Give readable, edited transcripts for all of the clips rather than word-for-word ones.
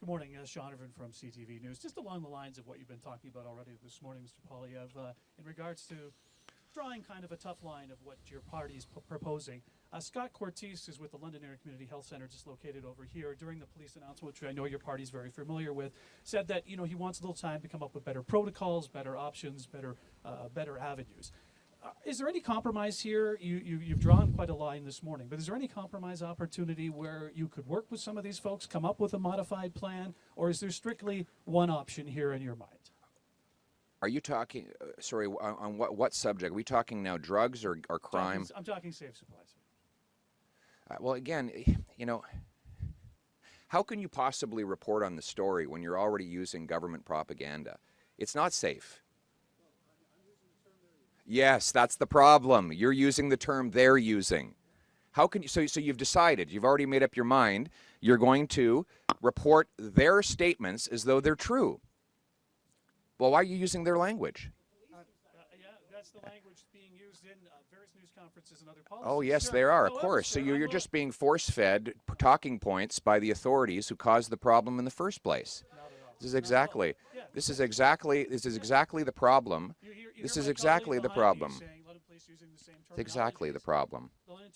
Good morning, Jonathan from CTV News. Just along the lines of what you've been talking about already this morning, Mr. Poilievre, in regards to drawing kind of a tough line of what your party is proposing. Scott Cortese is with the London Area Community Health Center, just located over here. During the police announcement, which I know your party is very familiar with, said that he wants a little time to come up with better protocols, better options, better avenues. Is there any compromise here? You've drawn quite a line this morning, but is there any compromise opportunity where you could work with some of these folks, come up with a modified plan, or is there strictly one option here in your mind? Are you talking, sorry, on what subject? Are we talking now drugs or crime? I'm talking safe supplies. Well, again, how can you possibly report on the story when you're already using government propaganda? It's not safe. Yes, that's the problem. You're using the term they're using. How can you, so you've decided, you've already made up your mind, you're going to report their statements as though they're true. Well, why are you using their language? Yeah, that's the language being used in various news conferences and other policies. Oh, yes, sure. there are, of course. So you're just being force-fed talking points by the authorities who caused the problem in the first place. This is exactly the problem. This is exactly the problem. It's exactly the problem. London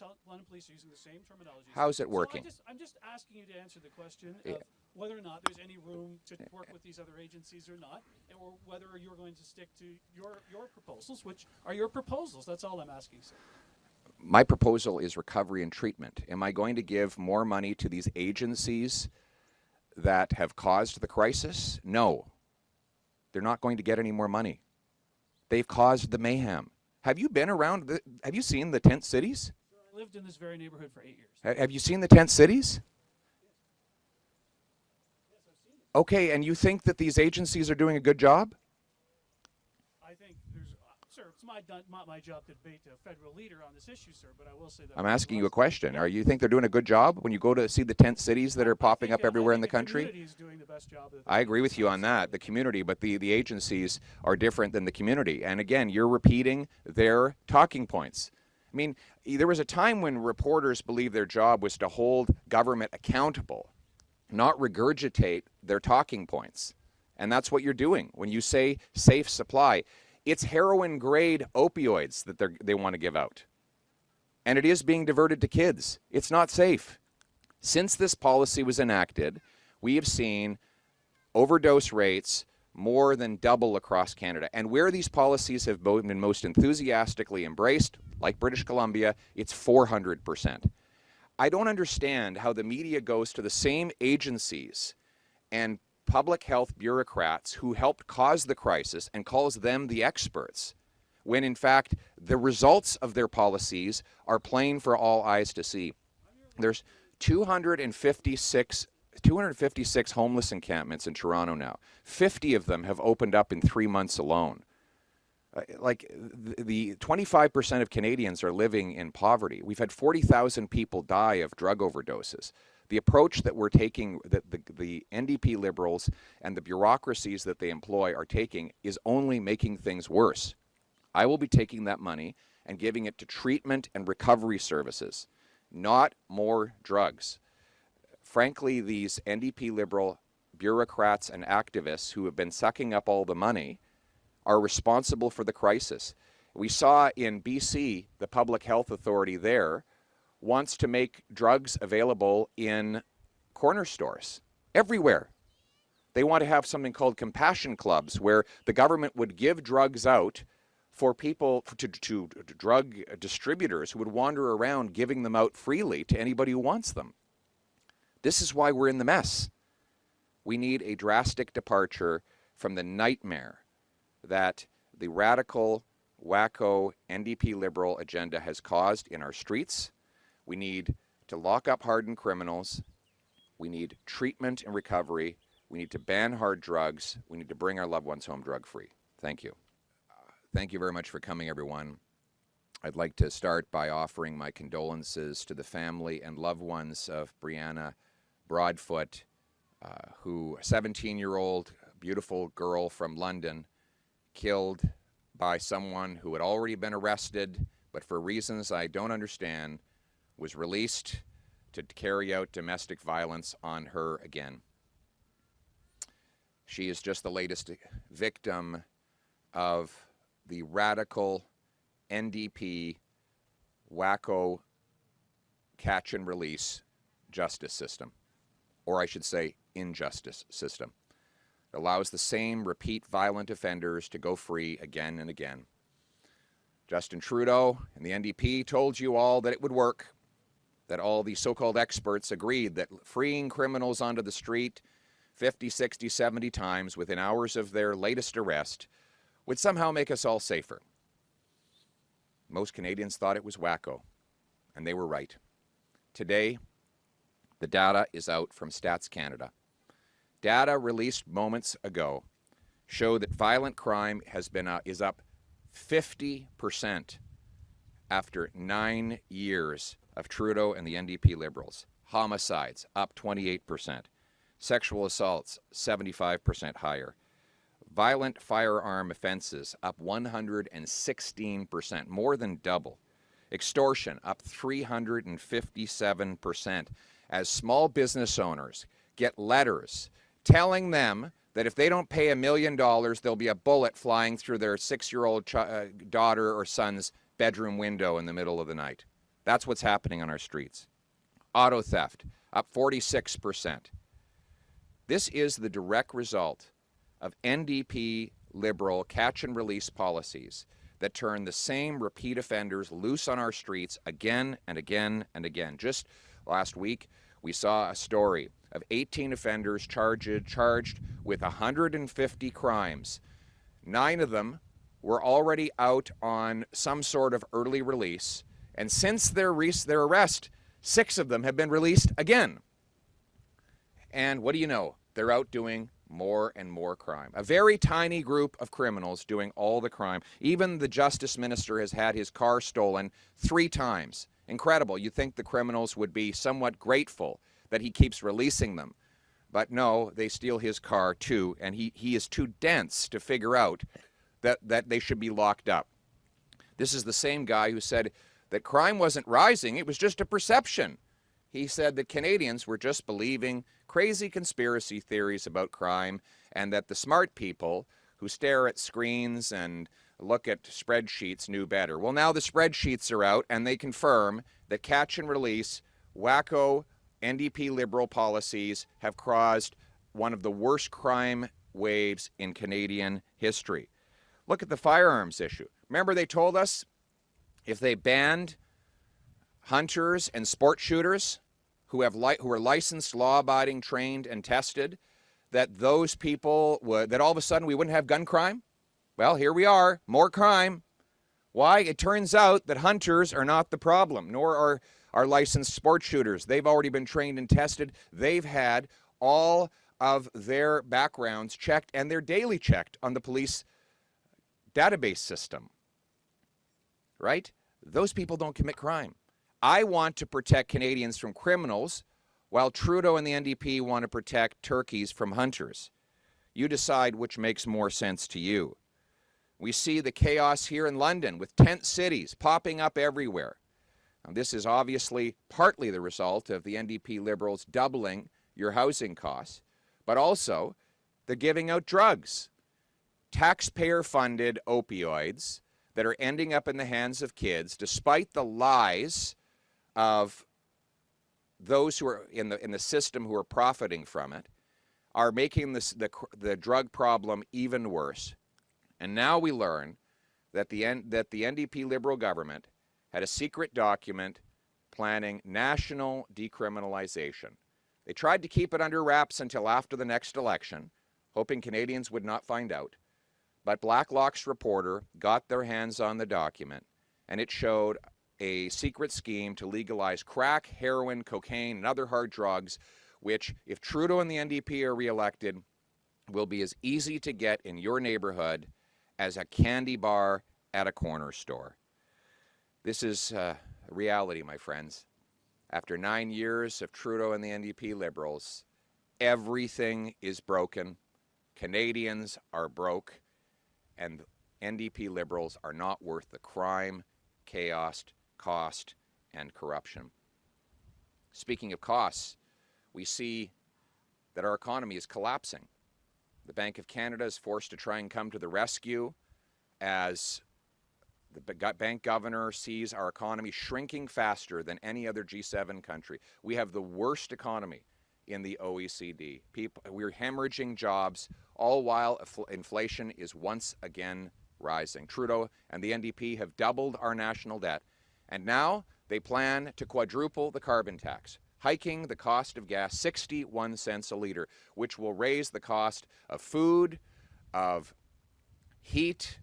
Police using the same terminology. How's it working? So I'm just asking you to answer the question of whether or not there's any room to work with these other agencies or not, or whether you're going to stick to your proposals, which are your proposals. That's all I'm asking, sir. My proposal is recovery and treatment. Am I going to give more money to these agencies that have caused the crisis? No. They're not going to get any more money. They've caused the mayhem. Have you been around, have you seen the tent cities? I lived in this very neighborhood for 8 years. Have you seen the tent cities? Yes, I've seen it. Okay, and you think that these agencies are doing a good job? I think there's, sir, it's not my job to debate a federal leader on this issue, sir, but I will say that. I'm asking you a question. Are you think they're doing a good job when you go to see the tent cities that are popping up everywhere in the country? The community is doing the best job. I agree with you on that, the community, but the agencies are different than the community. And again, you're repeating their talking points. I mean, there was a time when reporters believed their job was to hold government accountable, not regurgitate their talking points. And that's what you're doing when you say safe supply. It's heroin-grade opioids that they want to give out. And it is being diverted to kids. It's not safe. Since this policy was enacted, we have seen overdose rates more than double across Canada. And where these policies have been most enthusiastically embraced, like British Columbia, it's 400%. I don't understand how the media goes to the same agencies and public health bureaucrats who helped cause the crisis and calls them the experts, when in fact the results of their policies are plain for all eyes to see. There's 256 homeless encampments in Toronto now. 50 of them have opened up in 3 months alone. Like the 25% of Canadians are living in poverty. We've had 40,000 people die of drug overdoses. The approach that we're taking, that the NDP Liberals and the bureaucracies that they employ are taking, is only making things worse. I will be taking that money and giving it to treatment and recovery services, not more drugs. Frankly, these NDP Liberal bureaucrats and activists who have been sucking up all the money are responsible for the crisis. We saw in BC, the Public Health Authority there wants to make drugs available in corner stores everywhere. They want to have something called compassion clubs where the government would give drugs out for people, to drug distributors who would wander around giving them out freely to anybody who wants them. This is why we're in the mess. We need a drastic departure from the nightmare that the radical, wacko, NDP Liberal agenda has caused in our streets. We need to lock up hardened criminals. We need treatment and recovery. We need to ban hard drugs. We need to bring our loved ones home drug-free. Thank you. Thank you very much for coming, everyone. I'd like to start by offering my condolences to the family and loved ones of Brianna Broadfoot, who, a 17-year-old beautiful girl from London, killed by someone who had already been arrested, but for reasons I don't understand, was released to carry out domestic violence on her again. She is just the latest victim of the radical NDP wacko catch and release justice system, or I should say injustice system. It allows the same repeat violent offenders to go free again and again. Justin Trudeau and the NDP told you all that it would work, that all the so-called experts agreed that freeing criminals onto the street 50, 60, 70 times within hours of their latest arrest would somehow make us all safer. Most Canadians thought it was wacko, and they were right. Today, the data is out from Stats Canada. Data released moments ago show that violent crime is up 50% after 9 years of Trudeau and the NDP Liberals. Homicides up 28%. Sexual assaults 75% higher. Violent firearm offenses up 116%, more than double. Extortion up 357%, as small business owners get letters telling them that if they don't pay $1 million, there'll be a bullet flying through their 6-year-old daughter or son's bedroom window in the middle of the night. That's what's happening on our streets. Auto theft up 46%. This is the direct result of NDP Liberal catch and release policies that turn the same repeat offenders loose on our streets again and again and again. Just last week, we saw a story of 18 offenders charged with 150 crimes. 9 of them were already out on some sort of early release, and since their arrest, 6 of them have been released again. And what do you know? They're out doing more and more crime. A very tiny group of criminals doing all the crime. Even the Justice Minister has had his car stolen 3 times. Incredible. You'd think the criminals would be somewhat grateful that he keeps releasing them. But no, they steal his car too, and he is too dense to figure out that they should be locked up. This is the same guy who said that crime wasn't rising, it was just a perception. He said that Canadians were just believing crazy conspiracy theories about crime, and that the smart people who stare at screens and look at spreadsheets knew better. Well, now the spreadsheets are out, and they confirm that catch and release, wacko NDP Liberal policies have caused one of the worst crime waves in Canadian history. Look at the firearms issue. Remember they told us if they banned hunters and sport shooters who are licensed, law-abiding, trained, and tested, that those people that all of a sudden we wouldn't have gun crime? Well, here we are, more crime. Why? It turns out that hunters are not the problem, nor are licensed sport shooters. They've already been trained and tested. They've had all of their backgrounds checked, and they're daily checked on the police database system. Right? Those people don't commit crime. I want to protect Canadians from criminals, while Trudeau and the NDP want to protect turkeys from hunters. You decide which makes more sense to you. We see the chaos here in London with tent cities popping up everywhere. Now, this is obviously partly the result of the NDP Liberals doubling your housing costs, but also they're giving out drugs, taxpayer-funded opioids that are ending up in the hands of kids, despite the lies of those who are in the system who are profiting from it, are making the drug problem even worse. And now we learn that the NDP Liberal government had a secret document planning national decriminalization. They tried to keep it under wraps until after the next election, hoping Canadians would not find out. But Blacklock's reporter got their hands on the document, and it showed a secret scheme to legalize crack, heroin, cocaine, and other hard drugs, which, if Trudeau and the NDP are reelected, will be as easy to get in your neighborhood as a candy bar at a corner store. This is reality, my friends. After 9 years of Trudeau and the NDP Liberals, everything is broken. Canadians are broke, and NDP Liberals are not worth the crime, chaos, cost, and corruption. Speaking of costs, we see that our economy is collapsing. The Bank of Canada is forced to try and come to the rescue as the bank governor sees our economy shrinking faster than any other G7 country. We have the worst economy in the OECD. We're hemorrhaging jobs, all while inflation is once again rising. Trudeau and the NDP have doubled our national debt, and now they plan to quadruple the carbon tax, hiking the cost of gas 61 cents a litre, which will raise the cost of food, of heat,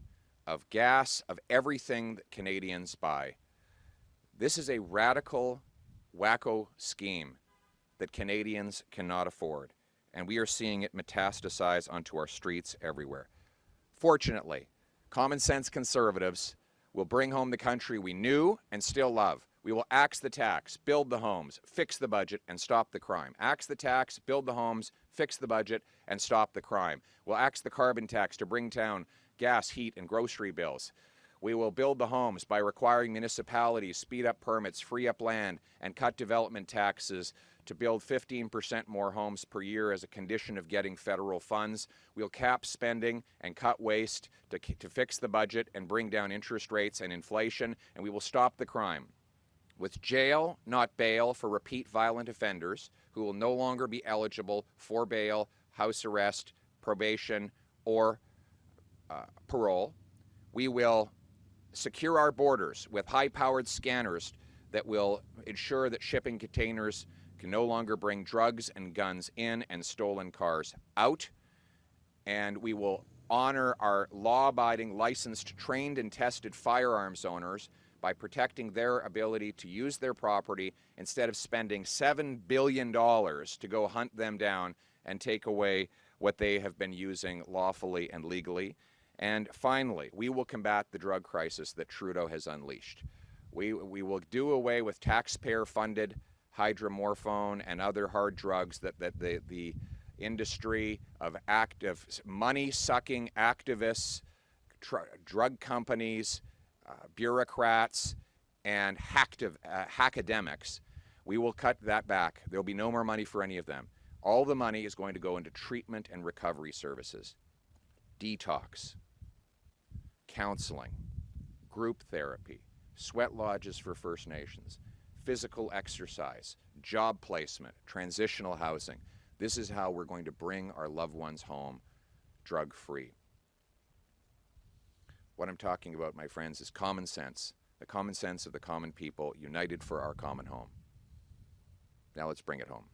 of gas, of everything that Canadians buy. This is a radical, wacko scheme that Canadians cannot afford, and we are seeing it metastasize onto our streets everywhere. Fortunately, common sense conservatives will bring home the country we knew and still love. We will axe the tax, build the homes, fix the budget, and stop the crime. Axe the tax, build the homes, fix the budget, and stop the crime. We'll axe the carbon tax to bring down gas, heat, and grocery bills. We will build the homes by requiring municipalities speed up permits, free up land, and cut development taxes to build 15% more homes per year as a condition of getting federal funds. We'll cap spending and cut waste to fix the budget and bring down interest rates and inflation, and we will stop the crime. With jail, not bail, for repeat violent offenders who will no longer be eligible for bail, house arrest, probation, or parole. We will secure our borders with high-powered scanners that will ensure that shipping containers can no longer bring drugs and guns in and stolen cars out. And we will honor our law-abiding, licensed, trained, and tested firearms owners by protecting their ability to use their property instead of spending $7 billion to go hunt them down and take away what they have been using lawfully and legally. And finally, we will combat the drug crisis that Trudeau has unleashed. We will do away with taxpayer-funded hydromorphone and other hard drugs that the industry of money-sucking activists, drug companies, bureaucrats, and hackademics. We will cut that back. There will be no more money for any of them. All the money is going to go into treatment and recovery services, detox, counseling, group therapy, sweat lodges for First Nations, physical exercise, job placement, transitional housing. This is how we're going to bring our loved ones home drug-free. What I'm talking about, my friends, is common sense, the common sense of the common people united for our common home. Now let's bring it home.